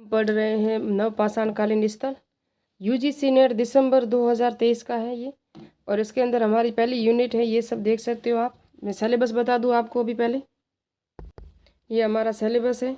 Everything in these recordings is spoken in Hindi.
पढ़ रहे हैं नवपाषाण कालीन स्थल। यूजीसी नेट दिसंबर 2023 का है ये, और इसके अंदर हमारी पहली यूनिट है। ये सब देख सकते हो आप। मैं सिलेबस बता दूं आपको अभी पहले। ये हमारा सिलेबस है।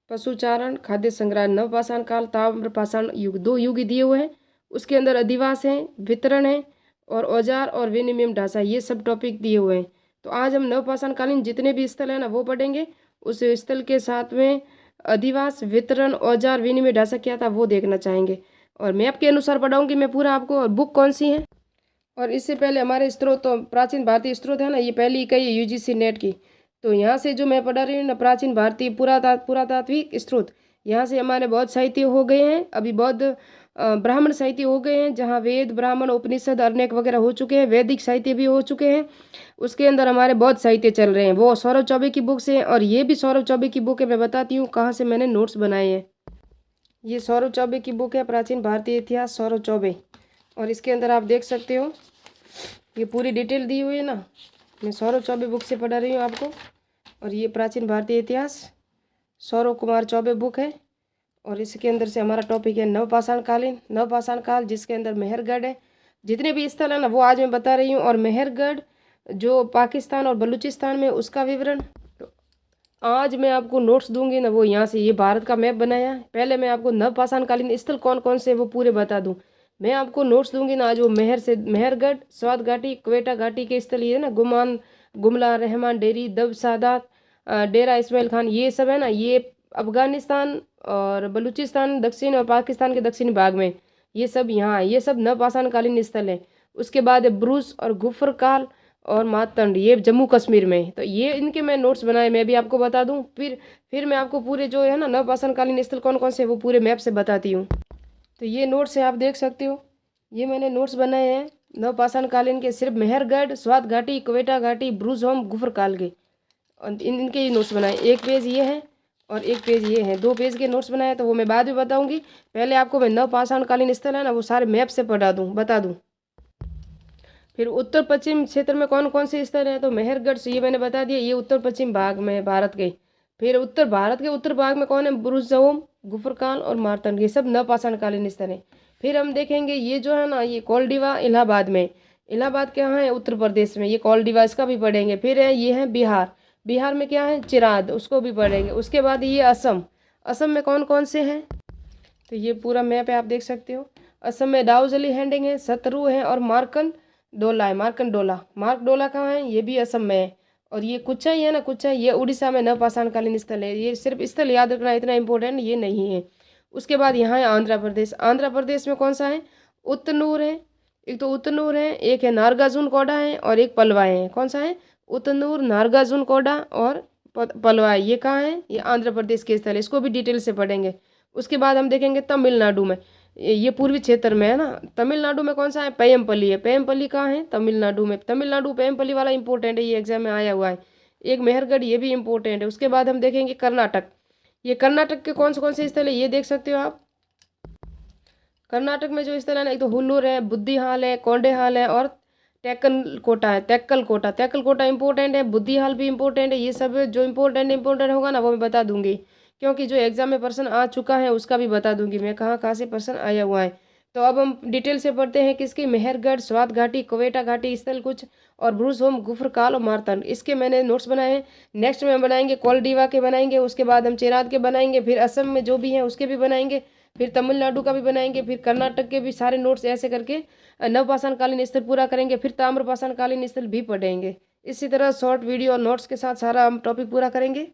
पशुचारण, खाद्य संग्रह, नवपाषाण काल, ताम्रपाषाण युग, 2 युग दिए हुए हैं। उसके अंदर अधिवास है, वितरण है, और औजार और विनिमय ढांचा, ये सब टॉपिक दिए हुए हैं। तो आज हम नवपाषाण कालीन जितने भी स्थल है ना वो पढ़ेंगे। उस स्थल के साथ में अधिवास, वितरण, औजार, विनिमय ढांचा क्या था वो देखना चाहेंगे। और मैप के अनुसार पढ़ाऊंगी मैं पूरा आपको। और बुक कौन सी है, और इससे पहले हमारे स्रोत तो प्राचीन भारतीय स्रोत है ना, ये पहली इकाई है यूजीसी नेट की। तो यहाँ से जो मैं पढ़ा रही हूँ ना, प्राचीन भारतीय पुरातात्विक स्रोत, यहाँ से हमारे बौद्ध साहित्य हो गए हैं। अभी बौद्ध ब्राह्मण साहित्य हो गए हैं, जहाँ वेद, ब्राह्मण, उपनिषद, अरण्यक वगैरह हो चुके हैं। वैदिक साहित्य भी हो चुके हैं। उसके अंदर हमारे बौद्ध साहित्य चल रहे हैं, वो सौरभ चौबे की बुक से हैं। और ये भी सौरभ चौबे की बुक है। मैं बताती हूँ कहाँ से मैंने नोट्स बनाए हैं। ये सौरभ चौबे की बुक है, प्राचीन भारतीय इतिहास, सौरभ चौबे। और इसके अंदर आप देख सकते हो ये पूरी डिटेल दी हुई है ना। मैं सौरभ चौबे बुक से पढ़ा रही हूँ आपको। और ये प्राचीन भारतीय इतिहास, सौरभ कुमार चौबे बुक है। और इसके अंदर से हमारा टॉपिक है नवपाषाण कालीन, नवपाषाण काल, जिसके अंदर मेहरगढ़ है। जितने भी स्थल है ना वो आज मैं बता रही हूँ। और मेहरगढ़ जो पाकिस्तान और बलूचिस्तान में, उसका विवरण तो आज मैं आपको नोट्स दूंगी ना, वो यहाँ से ये भारत का मैप बनाया है। पहले मैं आपको नवपाषाण कालीन स्थल कौन कौन से वो पूरे बता दूं। मैं आपको नोट्स दूंगी ना आज, वो मेहरगढ़, स्वात घाटी, क्वेटा घाटी के स्थल ये है ना, गुमान, गुमला, रहमान डेरी, दब सादात, डेरा इस्माइल खान, ये सब है ना, ये अफगानिस्तान और बलूचिस्तान दक्षिण और पाकिस्तान के दक्षिणी भाग में, ये सब यहाँ, ये सब नवपाषाण कालीन स्थल है। उसके बाद है ब्रूस और गुफर काल और मातंड, ये जम्मू कश्मीर में। तो ये इनके मैं नोट्स बनाए, मैं भी आपको बता दूं। फिर मैं आपको पूरे जो है ना नवपाषाण कालीन स्थल कौन कौन से वो पूरे मैप से बताती हूँ। तो ये नोट्स है, आप देख सकते हो। ये मैंने नोट्स बनाए हैं नवपाषाण कालीन के, सिर्फ मेहरगढ़, स्वात घाटी, क्वेटा घाटी, ब्रूज होम, गुफर काल के, और इनके ही नोट्स बनाए। एक पेज ये है और एक पेज ये है, 2 पेज के नोट्स बनाए। तो वो मैं बाद में बताऊंगी। पहले आपको मैं नवपाषाण कालीन स्थल है ना वो सारे मैप से बता दूँ। फिर उत्तर पश्चिम क्षेत्र में कौन कौन से स्थल हैं, तो मेहरगढ़ से ये मैंने बता दिया, ये उत्तर पश्चिम भाग में है भारत के। फिर उत्तर भारत के उत्तर भाग में कौन है, बुरुजहोम, गुफरकाल और मार्तंड, ये सब नवपाषाण कालीन स्थल है। फिर हम देखेंगे ये जो है ना, ये कोलडीवा इलाहाबाद में, इलाहाबाद क्या है, उत्तर प्रदेश में, ये कोलडीवा, इसका भी पढ़ेंगे। फिर है ये है बिहार, बिहार में क्या है, चिराद, उसको भी पढ़ेंगे। उसके बाद ये असम, असम में कौन कौन से हैं, तो ये पूरा मैप है, आप देख सकते हो। असम में दाऊजली हैंडिंग है, सतरू है, और मार्कन डोला है, मार्कन डोला, मार्क डोला कहाँ है, ये भी असम में है। और ये कुचाई है ना, कुचाई, ये उड़ीसा में नवपाषाण कालीन स्थल है। ये सिर्फ स्थल याद रखना, इतना इंपॉर्टेंट ये नहीं है। उसके बाद यहाँ है आंध्र प्रदेश, आंध्र प्रदेश में कौन सा है, उतनूर है, एक तो उतनूर है, एक है नागार्जुन कोडा है, और एक पलवा है। कौन सा है, उतनूर, नागार्जुन कोडा और पलवा, ये कहाँ है, ये आंध्र प्रदेश के स्थल है। इसको भी डिटेल से पढ़ेंगे। उसके बाद हम देखेंगे तमिलनाडु में, ये पूर्वी क्षेत्र में है ना। तमिलनाडु में कौन सा है, पेयमपल्ली है। पेयमपल्ली कहाँ है, तमिलनाडु में। तमिलनाडु पेयमपल्ली वाला इंपॉर्टेंट है, ये एग्जाम में आया हुआ है। एक मेहरगढ़, ये भी इंपॉर्टेंट है। उसके बाद हम देखेंगे कर्नाटक, ये कर्नाटक के कौन से स्थल है ये देख सकते हो आप। कर्नाटक में जो स्थल है ना, एक तो हुल्लूर है, बुद्धिहाल है, कोंडेहाल है, और टेक्कल है, तेक्कल कोटा इंपॉर्टेंट है, बुद्धिहाल भी इंपॉर्टेंट है। ये सब जो इंपॉर्टेंट होगा ना वो मैं बता दूंगी, क्योंकि जो एग्जाम में पर्सन आ चुका है उसका भी बता दूंगी मैं, कहाँ कहाँ से पर्सन आया हुआ है। तो अब हम डिटेल से पढ़ते हैं किसकी, मेहरगढ़, स्वात घाटी, क्वेटा घाटी स्थल कुछ, और ब्रूस होम, गुफरकाल और मार्तंड, इसके मैंने नोट्स बनाए हैं। नेक्स्ट में हम बनाएंगे कोलडीवा के बनाएंगे, उसके बाद हम चेराद के बनाएंगे, फिर असम में जो भी हैं उसके भी बनाएंगे, फिर तमिलनाडु का भी बनाएंगे, फिर कर्नाटक के भी सारे नोट्स ऐसे करके नवपाषाण कालीन स्थल पूरा करेंगे। फिर ताम्रपाषाण कालीन स्थल भी पढ़ेंगे। इसी तरह शॉर्ट वीडियो और नोट्स के साथ सारा हम टॉपिक पूरा करेंगे।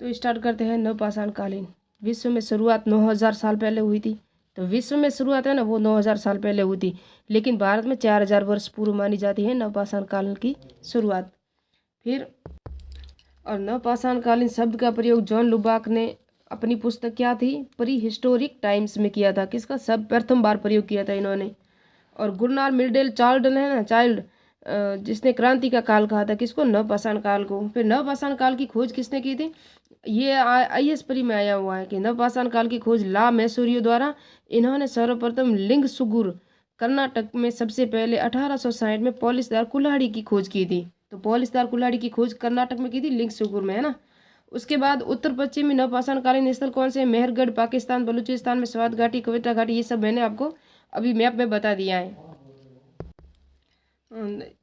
तो स्टार्ट करते हैं नवपाषाण कालीन। विश्व में शुरुआत 9000 साल पहले हुई थी। तो विश्व में शुरुआत है ना वो 9000 साल पहले हुई थी, लेकिन भारत में 4000 वर्ष पूर्व मानी जाती है नवपाषाण कालीन की शुरुआत। फिर और नवपाषाण कालीन शब्द का प्रयोग जॉन लुबाक ने अपनी पुस्तक क्या थी, प्री हिस्टोरिक टाइम्स में किया था। किसका, सब प्रथम बार प्रयोग किया था इन्होंने। और गुरनार मिल्डेल चार्ल्डन है ना, चाइल्ड, जिसने क्रांति का काल कहा था, किसको, नवपाषाण काल को। फिर नवपाषाण काल की खोज किसने की थी, ये IS परी में आया हुआ है कि नवपाषाण काल की खोज ला मैसूरियो द्वारा। इन्होंने सर्वप्रथम लिंग सुगुर, कर्नाटक में सबसे पहले 1860 में पॉलिशदार कुल्हाड़ी की खोज की थी। तो पॉलिशदार कुल्हाड़ी की खोज कर्नाटक में की थी, लिंग सुगुर में है ना। उसके बाद उत्तर पश्चिमी नवपाषाणकालीन स्थल कौन से? मेहरगढ़ पाकिस्तान, बलूचिस्तान में स्वात घाटी, क्वेटा घाटी, ये सब मैंने आपको अभी मैप में बता दिया है।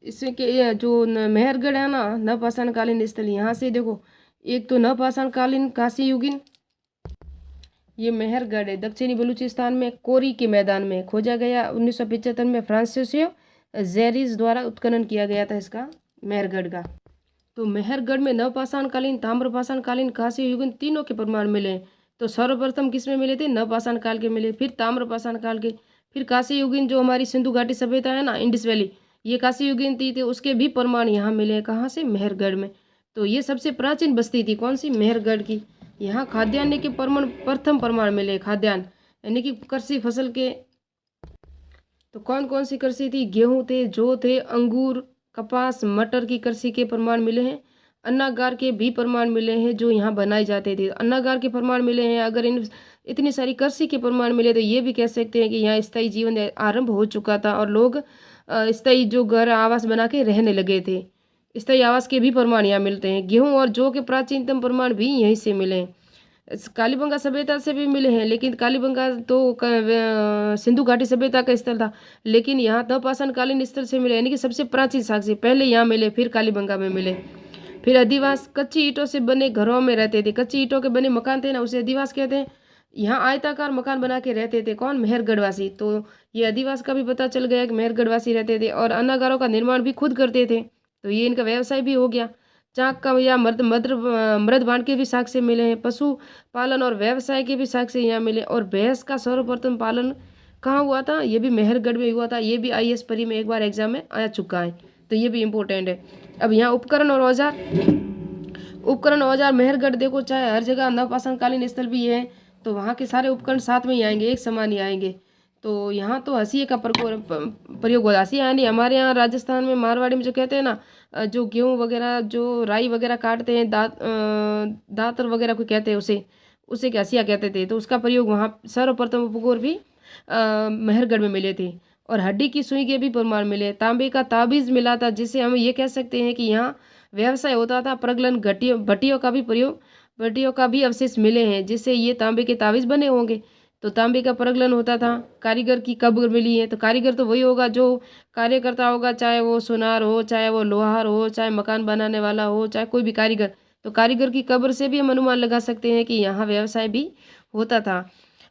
इसमें के जो मेहरगढ़ है ना नवपाषाणकालीन स्थल, यहाँ से देखो एक तो नवपाषाणकालीन कांस्य युगीन, ये मेहरगढ़ है दक्षिणी बलूचिस्तान में कोरी के मैदान में खोजा गया। 1975 में फ्रांसिसियो जेरिस द्वारा उत्खनन किया गया था इसका, मेहरगढ़ का। तो मेहरगढ़ में नवपाषाणकालीन, ताम्रपाषाणकालीन, कांस्य युगीन तीनों के प्रमाण मिले। तो सर्वप्रथम किसमें मिले थे? नवपाषाण काल के मिले, फिर ताम्रपाषाण काल के, फिर कांस्य युगीन जो हमारी सिंधु घाटी सभ्यता है ना, इंडस वैली, ये कांस्य युगीन थी, उसके भी प्रमाण यहाँ मिले। कहाँ से? मेहरगढ़ में। तो ये सबसे प्राचीन बस्ती थी कौन सी? मेहरगढ़ की। यहाँ खाद्यान्न के प्रथम प्रमाण मिले, खाद्यान्न यानी कि कृषि फसल के। तो कौन कौन सी कृषि थी? गेहूं थे, जौ थे, अंगूर, कपास, मटर की कृषि के प्रमाण मिले हैं। अन्नागार के भी प्रमाण मिले हैं जो यहाँ बनाए जाते थे, अन्नागार के प्रमाण मिले हैं। अगर इतनी सारी कृषि के प्रमाण मिले तो ये भी कह सकते हैं कि यहाँ स्थायी जीवन आरंभ हो चुका था और लोग स्थायी जो घर आवास बना के रहने लगे थे। स्थायी आवास के भी प्रमाण यहाँ मिलते हैं। गेहूं और जौ के प्राचीनतम प्रमाण भी यहीं से मिले हैं। कालीबंगा सभ्यता से भी मिले हैं, लेकिन कालीबंगा तो सिंधु घाटी सभ्यता का स्थल था, लेकिन यहाँ नवपाषाणकालीन स्थल से मिले, यानी कि सबसे प्राचीन साक्ष्य पहले यहाँ मिले, फिर कालीबंगा में मिले। फिर अधिवास, कच्ची ईंटों से बने घरों में रहते थे, कच्ची ईंटों के बने मकान थे ना, उसे अधिवास कहते हैं। यहाँ आयताकार मकान बना के रहते थे कौन? मेहरगढ़वासी। तो ये अधिवास का भी पता चल गया कि मेहरगढ़वासी रहते थे और अन्नागारों का निर्माण भी खुद करते थे, तो ये इनका व्यवसाय भी हो गया। चाक का या मृद बांध के भी साक्ष्य मिले हैं। पशु पालन और व्यवसाय के भी साक्ष्य यहाँ मिले। और भैंस का सर्वप्रथम पालन कहाँ हुआ था? ये भी मेहरगढ़ में हुआ था। ये भी IAS परी में एक बार एग्जाम में आ चुका है, तो ये भी इम्पोर्टेंट है। अब यहाँ उपकरण और औजार, उपकरण औजार मेहरगढ़ देखो चाहे हर जगह नवपाषाणकालीन स्थल भी है, तो वहाँ के सारे उपकरण साथ में ही आएंगे, एक समान ही आएंगे। तो यहाँ तो हंसिए का प्रयोग होता है। हंसिया यानी हमारे यहाँ राजस्थान में मारवाड़ी में जो कहते हैं ना, जो गेहूँ वगैरह जो राई वगैरह काटते हैं, दातर वगैरह को कहते हैं, उसे हंसिया कहते थे। तो उसका प्रयोग वहाँ सर्वप्रथम उपकरण भी मेहरगढ़ में मिले थे। और हड्डी की सुई के भी प्रमाण मिले। तांबे का ताबीज मिला था, जिसे हम ये कह सकते हैं कि यहाँ व्यवसाय होता था। प्रगलन भट्टियों का भी प्रयोग, भट्टियों का भी अवशेष मिले हैं, जिससे ये तांबे के ताबीज बने होंगे। तो तांबे का प्रगलन होता था। कारीगर की कब्र मिली है, तो कारीगर तो वही होगा जो कार्य करता होगा, चाहे वो सुनार हो, चाहे वो लोहार हो, चाहे मकान बनाने वाला हो, चाहे कोई भी कारीगर। तो कारीगर की कब्र से भी हम अनुमान लगा सकते हैं कि यहाँ व्यवसाय भी होता था।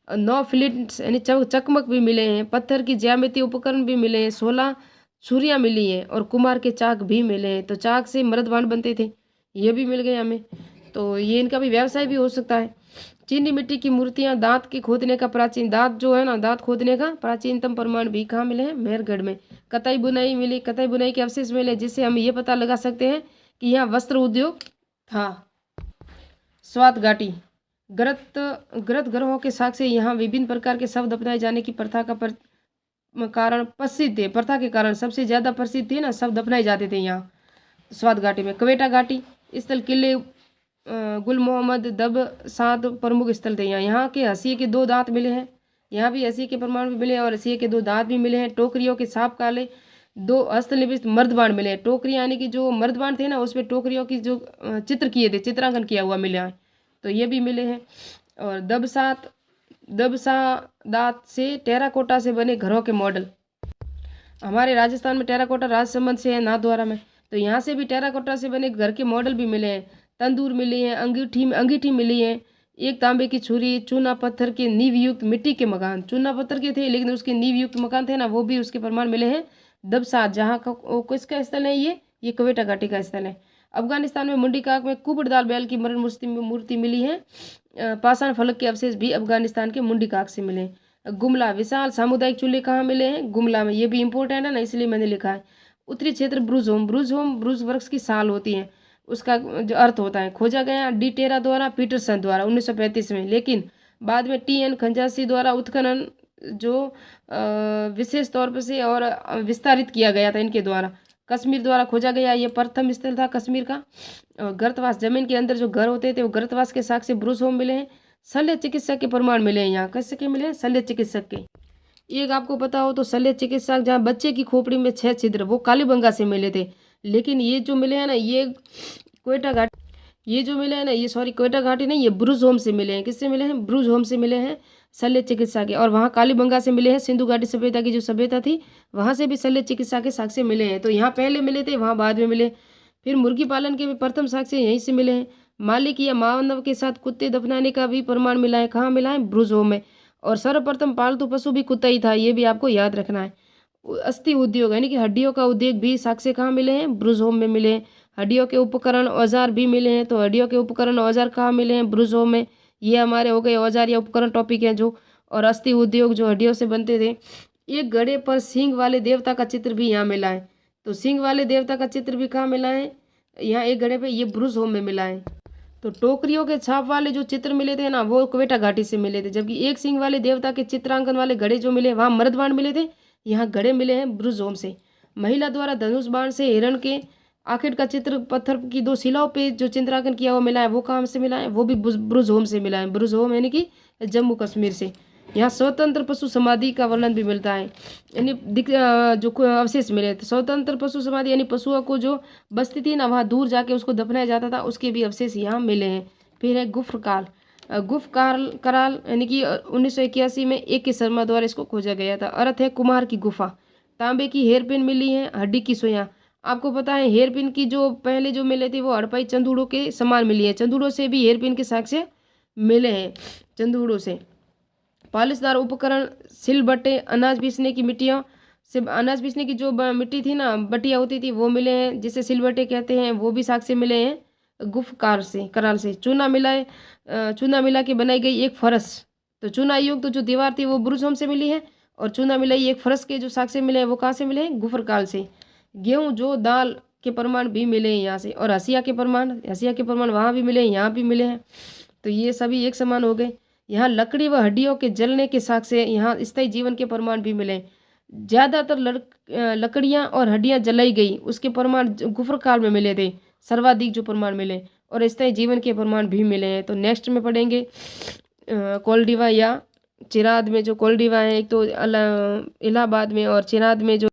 9 फ्लिंट्स यानी चकमक भी मिले हैं। पत्थर की ज्यामितीय उपकरण भी मिले हैं। 16 छुरियाँ मिली हैं और कुम्हार के चाक भी मिले हैं। तो चाक से मृदबांड बनते थे, ये भी मिल गए हमें। तो ये इनका भी व्यवसाय भी हो सकता है। चीनी मिट्टी की मूर्तियां, दांत के खोदने का प्राचीन, दांत जो है ना, दांत खोदने का प्राचीनतम प्रमाण भी कहाँ मिले हैं? मेहरगढ़ में। कताई बुनाई मिली, कताई बुनाई के अवशेष मिले, जिससे हम ये पता लगा सकते हैं कि यहाँ वस्त्र उद्योग था। स्वात घाटी, ग्रत ग्रहों के साक्ष्य यहाँ विभिन्न प्रकार के शब्द अपनाए जाने की प्रथा का कारण प्रसिद्ध है। प्रथा के कारण सबसे ज्यादा प्रसिद्ध थे ना, शब्द अपनाए जाते थे यहाँ स्वात घाटी में। क्वेटा घाटी स्थल, किले गुल मोहम्मद दब 7 प्रमुख स्थल थे। यहाँ के हंसिए के 2 दांत मिले हैं, यहाँ भी हंसिए के प्रमाण भी मिले हैं और हंसिए के 2 दांत भी मिले हैं। टोकरियों के सांप काले 2 हस्तनिर्मित मर्दबाण मिले हैं। टोकरी यानी कि जो मर्दबाण थे ना, उसमें टोकरियों की जो चित्र किए थे, चित्रांकन किया हुआ मिले हैं, तो ये भी मिले हैं। और दबसा दांत से टेराकोटा से बने घरों के मॉडल, हमारे राजस्थान में टेराकोटा राजसमंद से है, नाथद्वारा में, तो यहाँ से भी टेराकोटा से बने घर के मॉडल भी मिले हैं। तंदूर मिली है, अंगीठी मिली है, एक तांबे की छुरी, चूना पत्थर के नींव युक्त मिट्टी के मकान, चूना पत्थर के थे लेकिन उसके नींव युक्त मकान थे ना, वो भी उसके प्रमाण मिले हैं। दबसात, जहाँ का किसका स्थल है? ये क्वेटा घाटी का स्थल है। अफगानिस्तान में मुंडीकाक में कुबड़दाल बैल की मरण मूर्ति मिली है। पाषाण फलक के अवशेष भी अफगानिस्तान के मुंडीकाक से मिले। गुमला, विशाल सामुदायिक चूल्हे कहाँ मिले हैं? गुमला में, ये भी इंपॉर्टेंट है ना, इसलिए मैंने लिखा है। उत्तरी क्षेत्र ब्रूज होम, ब्रूज वृक्ष की साल होती है, उसका जो अर्थ होता है। खोजा गया डी टेरा द्वारा, पीटरसन द्वारा 1935 में, लेकिन बाद में TN खंजासी द्वारा उत्खनन जो विशेष तौर पर से और विस्तारित किया गया था इनके द्वारा। कश्मीर द्वारा खोजा गया, ये प्रथम स्थल था कश्मीर का। गर्तवास, जमीन के अंदर जो घर होते थे वो गर्तवास के साक्ष्य ब्रूज होम मिले हैं। शल्य चिकित्सक के प्रमाण मिले हैं यहाँ, कैसे के मिले हैं? शल्य चिकित्सक के। एक आपको पता हो तो शल्य चिकित्सक जहाँ बच्चे की खोपड़ी में 6 छिद्र, वो कालीबंगा से मिले थे। लेकिन ये जो मिले हैं ना, ये क्वेटा घाटी, ये जो मिले हैं ना, ये सॉरी क्वेटा घाटी नहीं, ये ब्रुज होम से मिले हैं। किससे मिले हैं? ब्रुज होम से मिले हैं शल्य चिकित्सा के। और वहाँ कालीबंगा से मिले हैं, सिंधु घाटी सभ्यता की जो सभ्यता थी वहाँ से भी शल्य चिकित्सा के साक्ष्य मिले हैं। तो यहाँ पहले मिले थे, वहाँ बाद में मिले। फिर मुर्गी पालन के भी प्रथम साक्ष्य यहीं से मिले हैं। मालिक या मानव के साथ कुत्ते दफनाने का भी प्रमाण मिला है। कहाँ मिला है? ब्रुज होम में। और सर्वप्रथम पालतू पशु भी कुत्ता ही था, ये भी आपको याद रखना है। अस्थि उद्योग यानी कि हड्डियों का उद्योग भी साक्ष्य कहाँ मिले हैं? ब्रुज होम में मिले हैं। हड्डियों के उपकरण औजार भी मिले हैं। तो हड्डियों के उपकरण औजार कहाँ मिले हैं? ब्रुज होम में। ये हमारे हो गए औजार या उपकरण टॉपिक हैं जो। और अस्थि उद्योग जो हड्डियों से बनते थे। एक घड़े पर सींग वाले देवता का चित्र भी यहाँ मिला है। तो सींग वाले देवता का चित्र भी कहाँ मिला है? यहाँ एक घड़े पे, ये ब्रुज होम में मिला है। तो टोकरियों के छाप वाले जो चित्र मिले थे ना, वो क्वेटा घाटी से मिले थे। जबकि एक सींग वाले देवता के चित्रांकन वाले घड़े जो मिले वहाँ मर्दबाण मिले थे, यहाँ घड़े मिले हैं ब्रुज होम से। महिला द्वारा धनुष बाण से हिरण के आखिर का चित्र पत्थर की दो शिलाओं पे जो चित्रांकन किया हुआ मिला है, वो कहाँ से मिला है? वो भी ब्रुज होम से मिला है। ब्रुज होम यानी कि जम्मू कश्मीर से। यहाँ स्वतंत्र पशु समाधि का वर्णन भी मिलता है, यानी जो अवशेष मिले थे। स्वतंत्र पशु समाधि यानी पशुओं को जो बस्ती थी ना, वहाँ दूर जाके उसको दफनाया जाता था, उसके भी अवशेष यहाँ मिले हैं। फिर है गुफ्र काल। गुफ्र कराल यानी कि 1981 में ए के शर्मा द्वारा इसको खोजा गया था। अर्थ है कुम्हार की गुफा। तांबे की हेयरपिन मिली है, हड्डी की सुइयां। आपको पता है हेयरपिन की जो पहले जो मिले थे वो हड़प्पा चंदूड़ों के समान मिली है। चंदूड़ों से भी हेयरपिन के साक्ष्य मिले हैं, चंदूड़ों से। पालिशदार उपकरण, सिलबट्टे, अनाज पीसने की मिट्टियाँ से, अनाज पीसने की जो मिट्टी थी ना, बटिया होती थी, वो मिले हैं, जिसे सिलबट्टे कहते हैं, वो भी साक्ष्य मिले हैं गुफकार से, कराल से। चूना मिला के बनाई गई एक फरस। तो चूना युक्त तो जो दीवार थी वो ब्रुज होम से मिली है। और चूना मिलाई एक फरस के जो साक्ष्य मिले हैं वो कहाँ से मिले हैं? गुफर काल से। गेहूँ जो दाल के प्रमाण भी मिले हैं यहाँ से। और हसिया के प्रमाण वहाँ भी मिले हैं, यहाँ भी मिले हैं। तो ये सभी एक समान हो गए। यहाँ लकड़ी व हड्डियों के जलने के साक्ष्य, यहाँ स्थायी जीवन के प्रमाण भी मिले। ज्यादातर लकड़ियाँ और हड्डियाँ जलाई गई उसके प्रमाण गुफर काल में मिले थे, सर्वाधिक जो प्रमाण मिले। और स्थायी जीवन के प्रमाण भी मिले हैं। तो नेक्स्ट में पढ़ेंगे कोलडीवा या चिराद में। जो कोलडीवा है एक तो इलाहाबाद में, और चिराद में जो